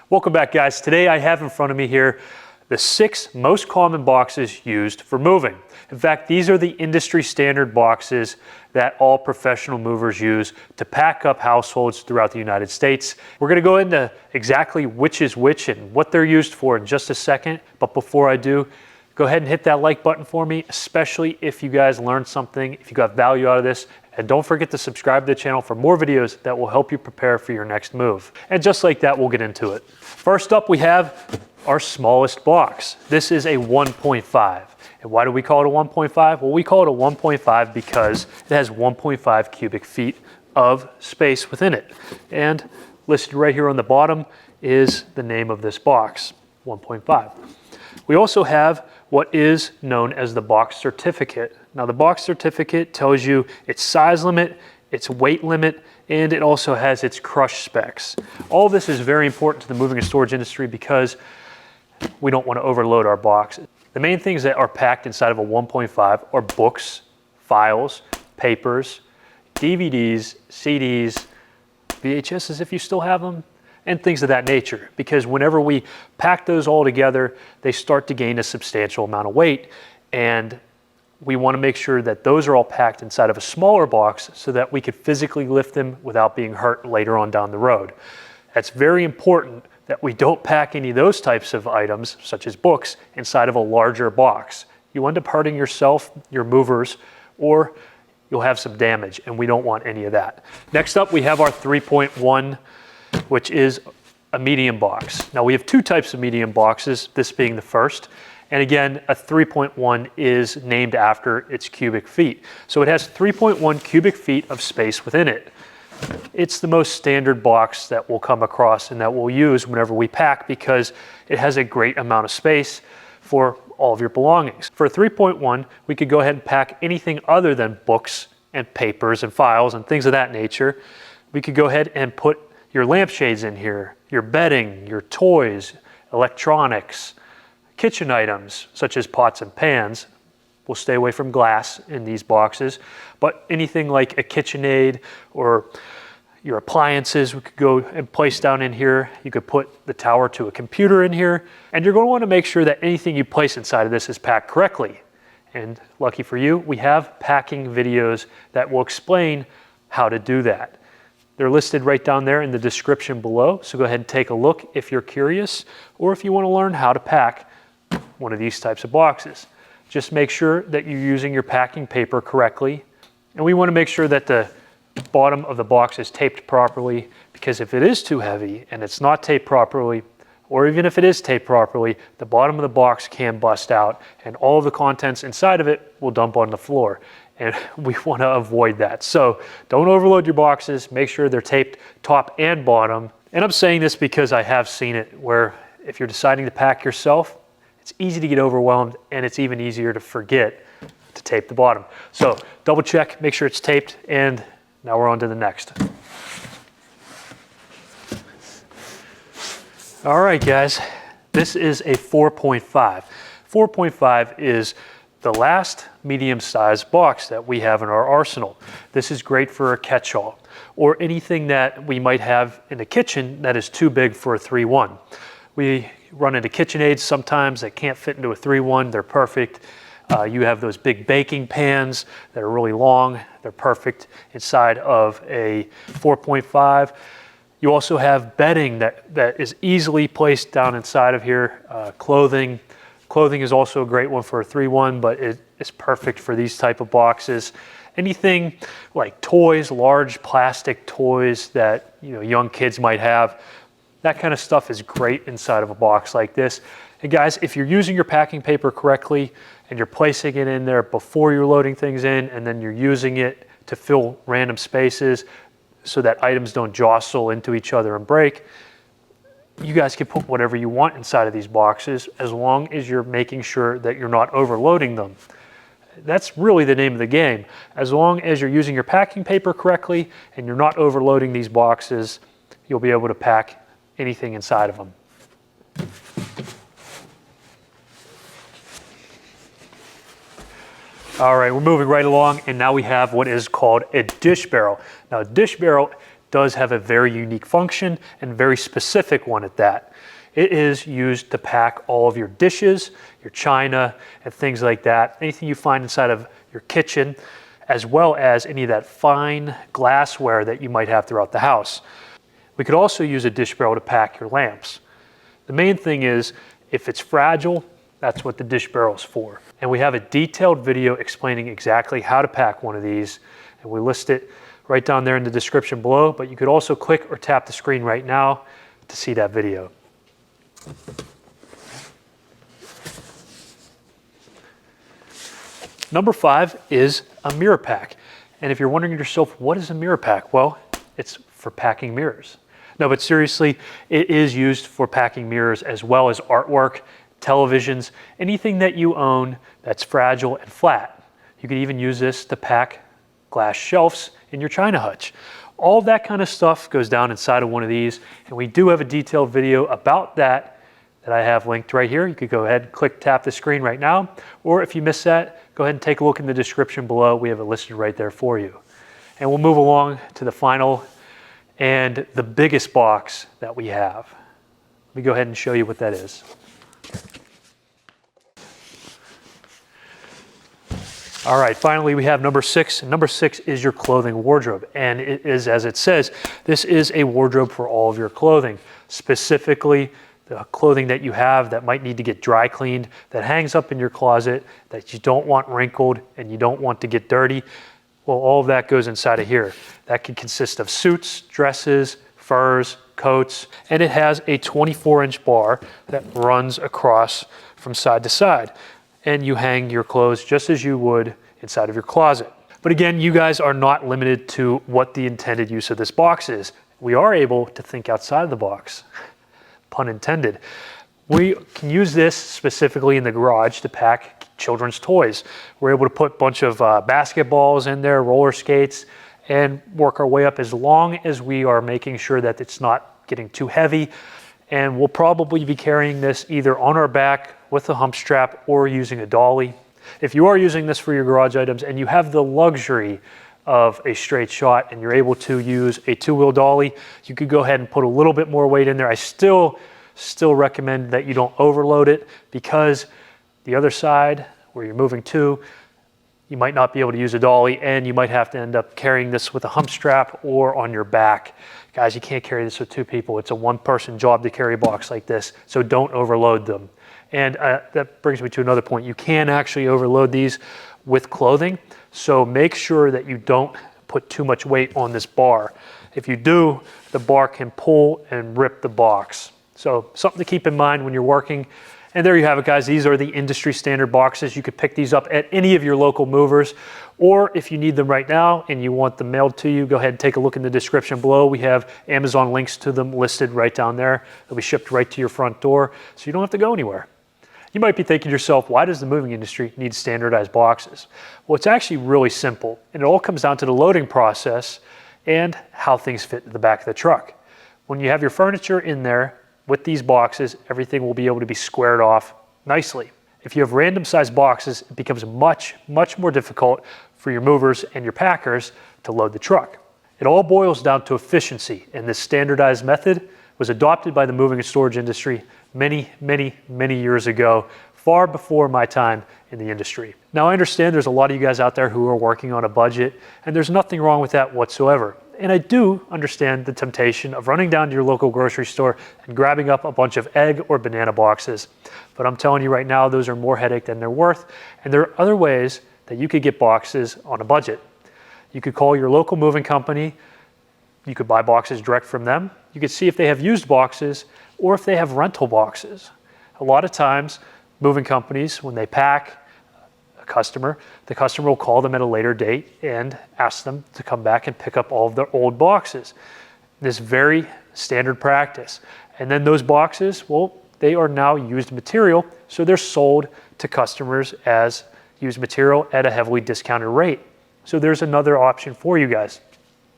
Welcome back, guys. Today I have in front of me here the 6 most common boxes used for moving. In fact, these are the industry standard boxes that all professional movers use to pack up households throughout the United States. We're going to go into exactly which is which and what they're used for in just a second. But before I do, go ahead and hit that like button for me, especially if you guys learned something, if you got value out of this. And don't forget to subscribe to the channel for more videos that will help you prepare for your next move. And just like that, we'll get into it. First up, we have our smallest box. This is a 1.5. And why do we call it a 1.5? Well, we call it a 1.5 because it has 1.5 cubic feet of space within it. And listed right here on the bottom is the name of this box, 1.5. We also have what is known as the box certificate. Now, the box certificate tells you its size limit, its weight limit, and it also has its crush specs. All of this is very important to the moving and storage industry because we don't want to overload our box. The main things that are packed inside of a 1.5 are books, files, papers, DVDs, CDs, VHSs if you still have them, and things of that nature. Because whenever we pack those all together, they start to gain a substantial amount of weight, and we want to make sure that those are all packed inside of a smaller box so that we could physically lift them without being hurt later on down the road. That's very important that we don't pack any of those types of items, such as books, inside of a larger box. You end up hurting yourself, your movers, or you'll have some damage, and we don't want any of that. Next up, we have our 3.1, which is a medium box. Now, we have 2 types of medium boxes, this being the first. And again, a 3.1 is named after its cubic feet. So it has 3.1 cubic feet of space within it. It's the most standard box that we'll come across and that we'll use whenever we pack because it has a great amount of space for all of your belongings. For a 3.1, we could go ahead and pack anything other than books and papers and files and things of that nature. We could go ahead and put your lampshades in here, your bedding, your toys, electronics, kitchen items such as pots and pans. We'll stay away from glass in these boxes, but anything like a KitchenAid or your appliances we could go and place down in here. You could put the tower to a computer in here, and you're going to want to make sure that anything you place inside of this is packed correctly. And lucky for you, we have packing videos that will explain how to do that. They're listed right down there in the description below, so go ahead and take a look if you're curious or if you want to learn how to pack one of these types of boxes. Just make sure that you're using your packing paper correctly, and we want to make sure that the bottom of the box is taped properly, because if it is too heavy and it's not taped properly, or even if it is taped properly, the bottom of the box can bust out and all of the contents inside of it will dump on the floor. And we want to avoid that. So don't overload your boxes. Make sure they're taped top and bottom. And I'm saying this because I have seen it where if you're deciding to pack yourself, it's easy to get overwhelmed and it's even easier to forget to tape the bottom. So double check, make sure it's taped, and now we're on to the next. All right, guys, this is a 4.5. 4.5 is the last medium-sized box that we have in our arsenal. This is great for a catch-all or anything that we might have in the kitchen that is too big for a 3.1. We run into KitchenAids sometimes that can't fit into a 3.1. They're perfect. You have those big baking pans that are really long. They're perfect inside of a 4.5. You also have bedding that is easily placed down inside of here. Clothing is also a great one for a 3.1, but it is perfect for these type of boxes. Anything like toys, large plastic toys that young kids might have, that kind of stuff is great inside of a box like this. And guys, if you're using your packing paper correctly and you're placing it in there before you're loading things in, and then you're using it to fill random spaces so that items don't jostle into each other and break, you guys can put whatever you want inside of these boxes as long as you're making sure that you're not overloading them. That's really the name of the game. As long as you're using your packing paper correctly and you're not overloading these boxes, you'll be able to pack anything inside of them. All right, we're moving right along, and now we have what is called a dish barrel. Now, a dish barrel does have a very unique function and very specific one at that. It is used to pack all of your dishes, your china, and things like that. Anything you find inside of your kitchen, as well as any of that fine glassware that you might have throughout the house. We could also use a dish barrel to pack your lamps. The main thing is, if it's fragile, that's what the dish barrel is for. And we have a detailed video explaining exactly how to pack one of these, and we list it right down there in the description below, but you could also click or tap the screen right now to see that video. Number 5 is a mirror pack. And if you're wondering to yourself, what is a mirror pack? Well, it's for packing mirrors. No, but seriously, it is used for packing mirrors as well as artwork, televisions, anything that you own that's fragile and flat. You could even use this to pack glass shelves in your china hutch. All that kind of stuff goes down inside of one of these, and we do have a detailed video about that I have linked right here. You could go ahead and tap the screen right now, or if you missed that, go ahead and take a look in the description below. We have it listed right there for you. And we'll move along to the final and the biggest box that we have. Let me go ahead and show you what that is. All right, finally we have number 6. Number 6 is your clothing wardrobe. And it is, as it says, this is a wardrobe for all of your clothing, specifically the clothing that you have that might need to get dry cleaned, that hangs up in your closet, that you don't want wrinkled and you don't want to get dirty. Well, all of that goes inside of here. That can consist of suits, dresses, furs, coats, and it has a 24-inch bar that runs across from side to side. And you hang your clothes just as you would inside of your closet. But again, you guys are not limited to what the intended use of this box is. We are able to think outside of the box. Pun intended. We can use this specifically in the garage to pack children's toys. We're able to put a bunch of basketballs in there, roller skates, and work our way up as long as we are making sure that it's not getting too heavy. And we'll probably be carrying this either on our back with a hump strap or using a dolly. If you are using this for your garage items and you have the luxury of a straight shot and you're able to use a 2-wheel dolly, you could go ahead and put a little bit more weight in there. I still recommend that you don't overload it, because the other side where you're moving to, you might not be able to use a dolly and you might have to end up carrying this with a hump strap or on your back. Guys, you can't carry this with 2 people. It's a 1-person job to carry a box like this, so don't overload them. And that brings me to another point. You can actually overload these with clothing, so make sure that you don't put too much weight on this bar. If you do, the bar can pull and rip the box. So something to keep in mind when you're working. And there you have it, guys. These are the industry standard boxes. You could pick these up at any of your local movers, or if you need them right now and you want them mailed to you, go ahead and take a look in the description below. We have Amazon links to them listed right down there. They'll be shipped right to your front door, so you don't have to go anywhere. You might be thinking to yourself, why does the moving industry need standardized boxes? Well, it's actually really simple, and it all comes down to the loading process and how things fit in the back of the truck. When you have your furniture in there with these boxes, everything will be able to be squared off nicely. If you have random sized boxes, it becomes much more difficult for your movers and your packers to load the truck. It all boils down to efficiency, and this standardized method was adopted by the moving and storage industry many years ago, far before my time in the industry. Now, I understand there's a lot of you guys out there who are working on a budget, and there's nothing wrong with that whatsoever. And I do understand the temptation of running down to your local grocery store and grabbing up a bunch of egg or banana boxes. But I'm telling you right now, those are more headache than they're worth, and there are other ways that you could get boxes on a budget. You could call your local moving company. You could buy boxes direct from them. You could see if they have used boxes or if they have rental boxes. A lot of times, moving companies, when they pack a customer, the customer will call them at a later date and ask them to come back and pick up all of their old boxes. This is very standard practice. And then those boxes, well, they are now used material, so they're sold to customers as used material at a heavily discounted rate. So there's another option for you guys.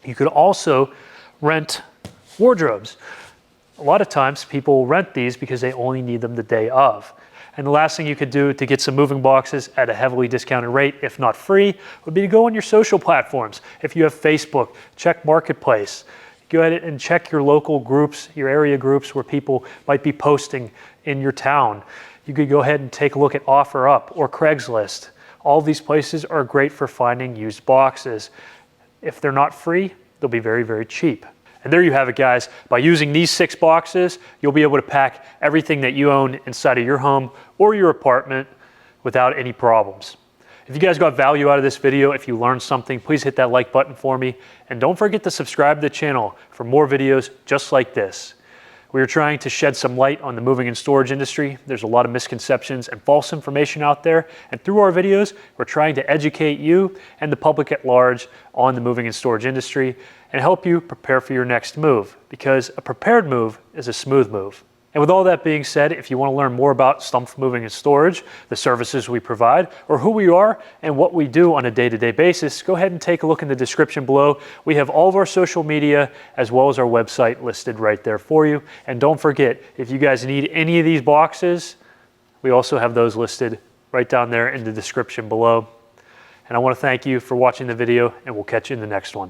You could also rent wardrobes. A lot of times people rent these because they only need them the day of. And the last thing you could do to get some moving boxes at a heavily discounted rate, if not free, would be to go on your social platforms. If you have Facebook, check Marketplace. go ahead and check your local groups, your area groups where people might be posting in your town. You could go ahead and take a look at OfferUp or Craigslist. All these places are great for finding used boxes. If they're not free, they'll be very, very cheap. And there you have it, guys. By using these 6 boxes, you'll be able to pack everything that you own inside of your home or your apartment without any problems. If you guys got value out of this video, if you learned something, please hit that like button for me. And don't forget to subscribe to the channel for more videos just like this. We are trying to shed some light on the moving and storage industry. There's a lot of misconceptions and false information out there. And through our videos, we're trying to educate you and the public at large on the moving and storage industry and help you prepare for your next move, because a prepared move is a smooth move. And with all that being said, if you want to learn more about Stumpf Moving and Storage, the services we provide, or who we are and what we do on a day-to-day basis, go ahead and take a look in the description below. We have all of our social media as well as our website listed right there for you. And don't forget, if you guys need any of these boxes, we also have those listed right down there in the description below. And I want to thank you for watching the video, and we'll catch you in the next one.